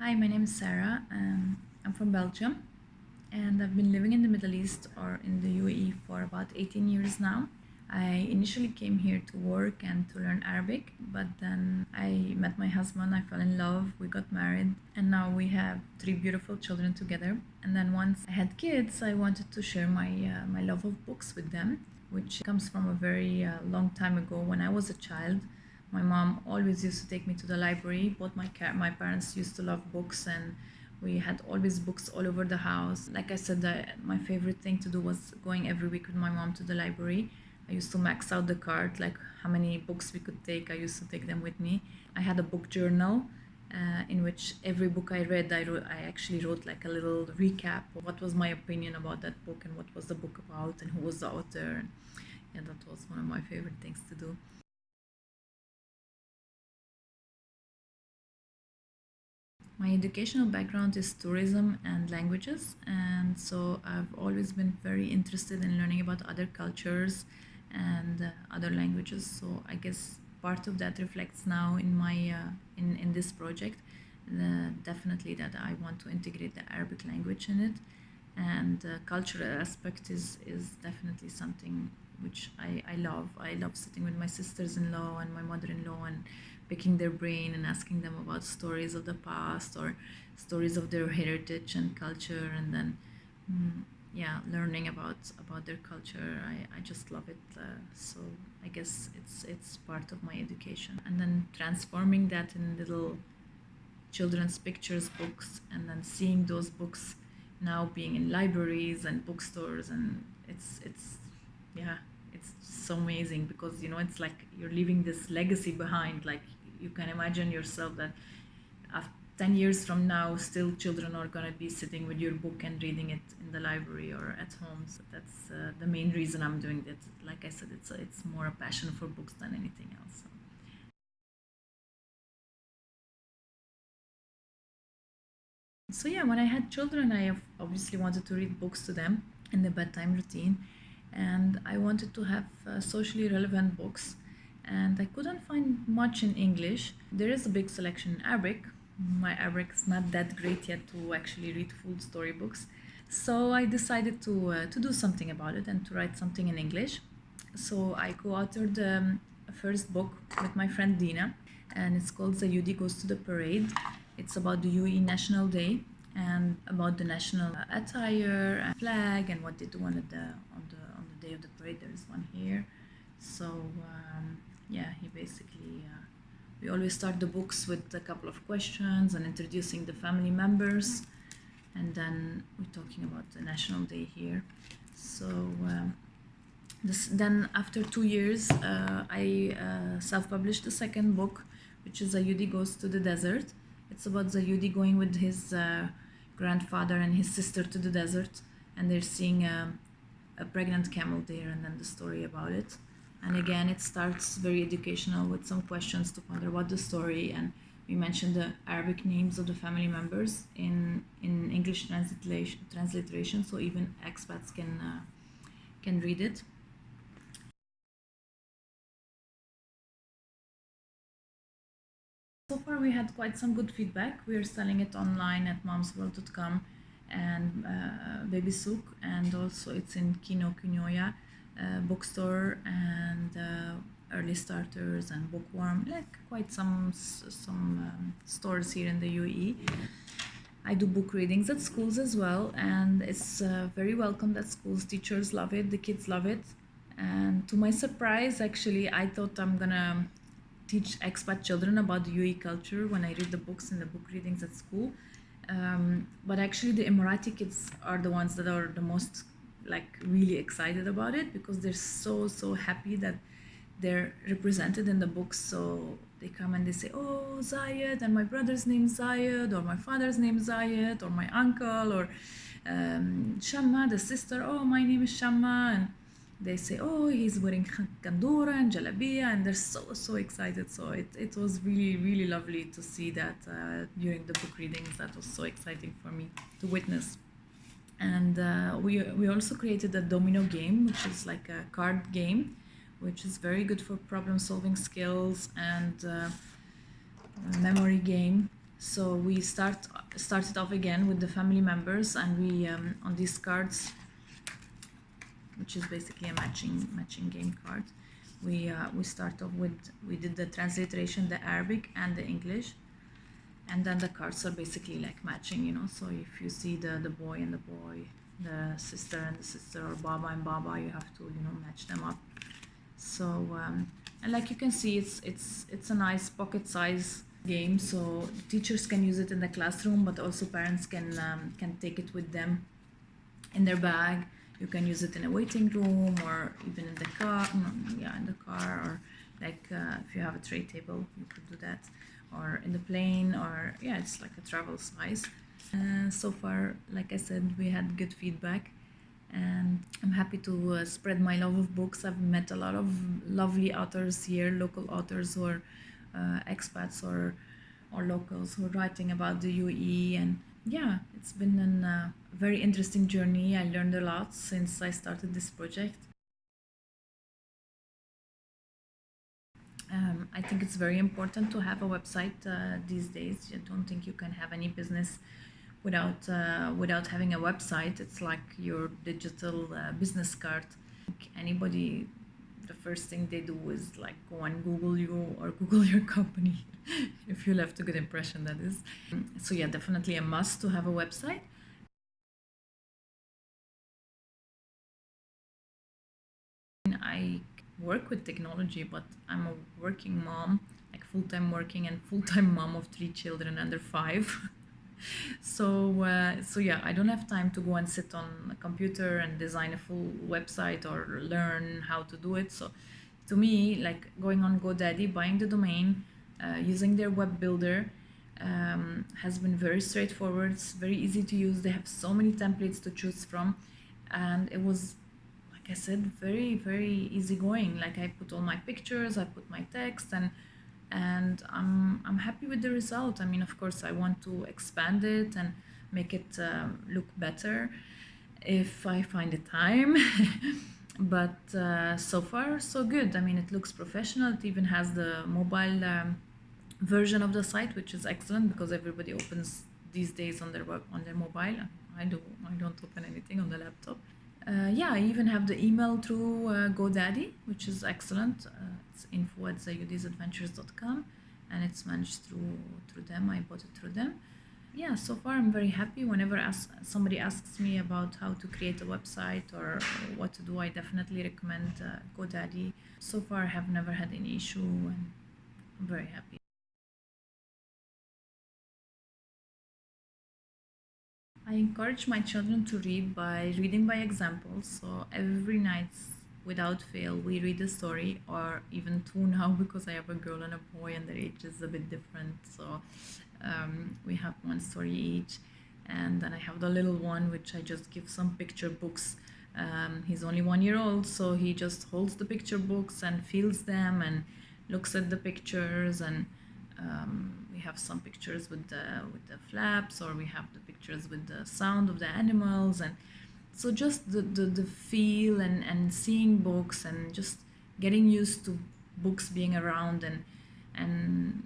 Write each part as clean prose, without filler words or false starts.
Hi, my name is Sarah. I'm from Belgium and I've been living in the Middle East or in the UAE for about 18 years now. I initially came here to work and to learn Arabic, but then I met my husband, I fell in love, we got married, and now we have three beautiful children together. And then once I had kids, I wanted to share my love of books with them, which comes from a very long time ago when I was a child. My mom always used to take me to the library. Both my parents used to love books, and we had always books all over the house. Like I said, my favorite thing to do was going every week with my mom to the library. I used to max out the cart, like how many books we could take. I used to take them with me. I had a book journal in which every book I read, I actually wrote like a little recap of what was my opinion about that book and what was the book about and who was the author. Yeah, that was one of my favorite things to do. My educational background is tourism and languages, and so I've always been very interested in learning about other cultures and other languages. So I guess part of that reflects now in my in this project. Definitely that I want to integrate the Arabic language in it, and cultural aspect is definitely something which I love. I love sitting with my sisters-in-law and my mother-in-law and picking their brain and asking them about stories of the past or stories of their heritage and culture, and then yeah, learning about their culture. I just love it. So I guess it's part of my education, and then transforming that in little children's pictures books, and then seeing those books now being in libraries and bookstores, and it's yeah, it's so amazing because it's like you're leaving this legacy behind. Like you can imagine yourself that after 10 years from now still children are going to be sitting with your book and reading it in the library or at home. So that's the main reason I'm doing it. Like I said, it's more a passion for books than anything else. So yeah, when I had children, I obviously wanted to read books to them in the bedtime routine, and I wanted to have socially relevant books, and I couldn't find much in English. There is a big selection in Arabic. My Arabic is not that great yet to actually read full storybooks, so I decided to do something about it and to write something in English. So I co-authored a first book with my friend Dina, and it's called Zeyudi Goes to the Parade. It's about the UAE National Day and about the national attire and flag and what they do on the day of the parade. There is one here. So yeah, he basically we always start the books with a couple of questions and introducing the family members, and then we're talking about the National Day here. So then after 2 years, I self-published the second book, which is Zayudi Goes to the Desert. It's about Zayudi going with his grandfather and his sister to the desert, and they're seeing a pregnant camel there, and then the story about it. And again, it starts very educational with some questions to ponder about the story, and we mentioned the Arabic names of the family members in English transliteration, so even expats can read it. So far, we had quite some good feedback. We are selling it online at momsworld.com and Baby Souk, and also it's in Kino Kunyoya bookstore and Early Starters and Bookworm, like quite some stores here in the UAE. I do book readings at schools as well, and it's very welcomed at schools. Teachers love it, the kids love it, and to my surprise, actually, I thought I'm gonna teach expat children about the UAE culture when I read the books and the book readings at school. But actually the Emirati kids are the ones that are the most like really excited about it, because they're so happy that they're represented in the books. So they come and they say, oh, Zayed, and my brother's name is Zayed, or my father's name is Zayed, or my uncle, or Shamma, the sister, oh, my name is Shamma, and they say, oh, he's wearing kandura and jalabiya, and they're so excited. So it was really lovely to see that during the book readings. That was so exciting for me to witness. And we also created a domino game, which is like a card game, which is very good for problem solving skills, and memory game. So we started off again with the family members, and we on these cards, which is basically a matching game card. We start off with, we did the transliteration, the Arabic and the English, and then the cards are basically like matching, you know. So if you see the boy and the boy, the sister and the sister, or Baba and Baba, you have to, you know, match them up. So and like you can see, it's a nice pocket size game, so teachers can use it in the classroom, but also parents can take it with them in their bag. You can use it in a waiting room, or even in the car. In the car, or like if you have a tray table, you could do that, or in the plane, or it's like a travel size. So far, like I said, we had good feedback, and I'm happy to spread my love of books. I've met a lot of lovely authors here, local authors who are expats or locals who are writing about the UAE, and it's been a very interesting journey. I learned a lot since I started this project. I think it's very important to have a website these days. I don't think you can have any business without having a website. It's like your digital business card. Anybody, the first thing they do is like go and Google you or Google your company if you left a good impression, that is. So definitely a must to have a website. I work with technology, but I'm a working mom, like full-time working and full-time mom of 3 children under 5. So I don't have time to go and sit on a computer and design a full website or learn how to do it. So to me, like going on GoDaddy, buying the domain, using their web builder has been very straightforward. It's very easy to use. They have so many templates to choose from, and it was, like I said, very, very easygoing. Like I put all my pictures, I put my text, and I'm happy with the result. I mean, of course, I want to expand it and make it look better if I find the time. But so far, so good. I mean, it looks professional. It even has the mobile version of the site, which is excellent because everybody opens these days on their mobile. I don't open anything on the laptop. I even have the email through GoDaddy, which is excellent. It's info@zayudisadventures.com, and it's managed through them. I bought it through them. So far I'm very happy. Whenever somebody asks me about how to create a website or what to do, I definitely recommend GoDaddy. So far I have never had any issue, and I'm very happy. I encourage my children to read by reading by example. So every night, without fail, we read a story, or even 2 now because I have a girl and a boy and their age is a bit different. So we have 1 story each. And then I have the little one, which I just give some picture books. He's only 1 year old, so he just holds the picture books and feels them and looks at the pictures, and we have some pictures with the flaps, or we have the pictures with the sound of the animals, and so just the feel and seeing books and just getting used to books being around and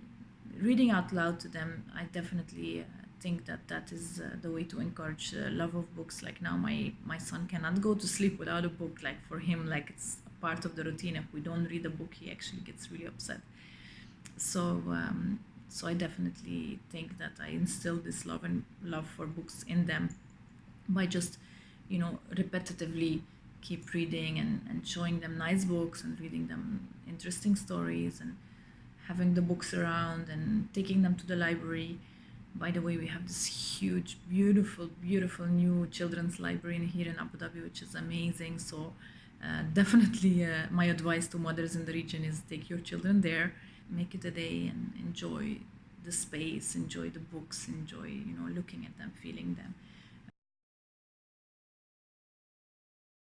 reading out loud to them. I definitely think that is the way to encourage love of books. Like now my son cannot go to sleep without a book. Like for him, like it's a part of the routine. If we don't read a book, he actually gets really upset. So I definitely think that I instilled this love for books in them by just, repetitively keep reading and showing them nice books and reading them interesting stories and having the books around and taking them to the library. By the way, we have this huge, beautiful new children's library here in Abu Dhabi, which is amazing. So definitely my advice to mothers in the region is take your children there, make it a day, and enjoy the space, enjoy the books, enjoy looking at them, feeling them.